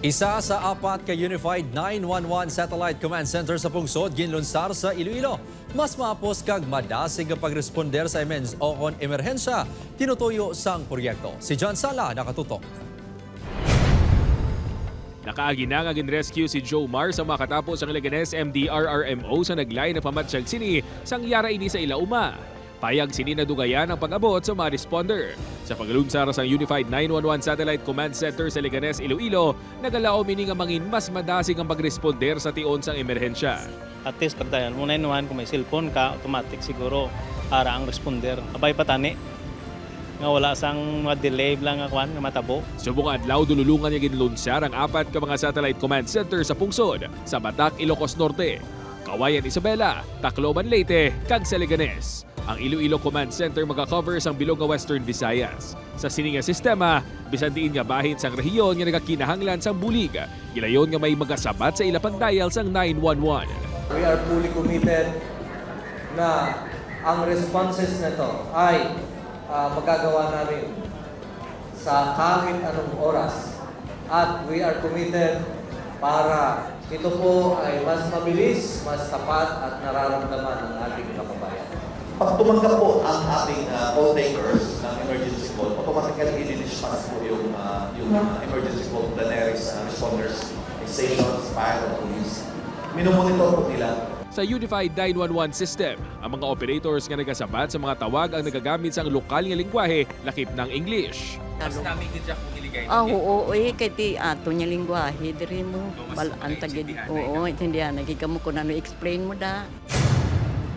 Isa sa apat ka Unified 911 Satellite Command Center sa pungsod ginlunsar sa Iloilo. Mas maapos kag madasig ang pagresponder sa o kon emerhensya, tinutuyo sang proyekto. Si John Sala nakatutok. Nakaagi na nga ginrescue si Joe Mar sa makatapos ang Leganes MDRRMO sa naglay na pamatsyag sini sang yara ini sa ilauma. Payag sini na dugayan ang pag-abot sa mga responder. Sa paglunsar sa Unified 911 Satellite Command Center sa Leganes, Iloilo, nagalao mini nga mangin mas madasig ang pagresponder sa tion sang emerhensya. At least pagdayan mo 911 kung may cellphone ka, automatic siguro para ang responder. Abay patani nga wala sang delay lang nga kwan nga matabo. Subong adlaw dululungan niya ginlunsar ang apat ka mga satellite command center sa pungsod sa Batak, Ilocos Norte, Kawayan, Isabela, Tacloban, Leyte, kag sa Leganes. Ang Iloilo Command Center magka-cover sang bilog nga Western Visayas. Sa sininga sistema, bisan diin nga bahin sang rehiyon nga nagakinahanglan sang bulig. Gilayon nga may magasabat sa ilapang dial sang 911. We are fully committed na ang responses na to ay magagawa namin sa kahit anong oras. At we are committed para ito po ay mas mabilis, mas tapat at nararamdaman ng ating kababayan. Pag tumanggap po ang ating call takers ng emergency call, automatically i-dispatch po yung emergency call to the nearest responders, stations, fire, or police. Minomonitor po nila. Sa Unified 911 System, ang mga operators nga nagasabat sa mga tawag ang nagagamit sang lokal nga lingwahe lakip ng English. Mas namin gid siya kung iligay. Oo, kay ti ato nya lingwahe diri mo antagid. Oo, intindihan nagikamo ko nano explain mo da.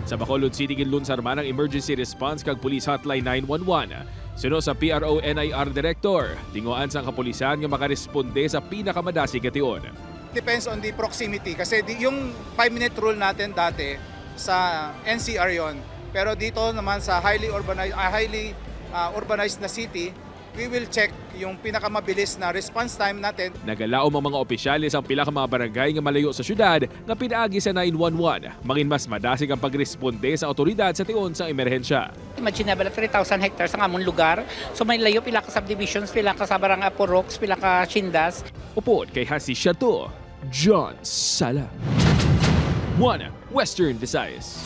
Sa Bacolod City ginlunsar man ang emergency response kag police hotline 911. Suno sa PRO NIR Director, linguan sang kapulisan nga makaresponde sa pinakamadasig nga tion. Depends on the proximity kasi yung 5-minute rule natin dati sa NCR yon. Pero dito naman sa highly urbanized na city, we will check yung pinakamabilis na response time natin. Nagalaom ang mga opisyalis ang pila ka mga barangay nga malayo sa syudad nga pinaagi sa 911. Mangin mas madasig ang pagresponde sa otoridad sa tion sa emerhensya. Imagine na 3,000 hectares ang among lugar. So may layo pila ka subdivisions, pila ka sa barangay Porox, pila ka Chindas. Upod kay Hasi Shato, John Sala. 1 Western Visayas.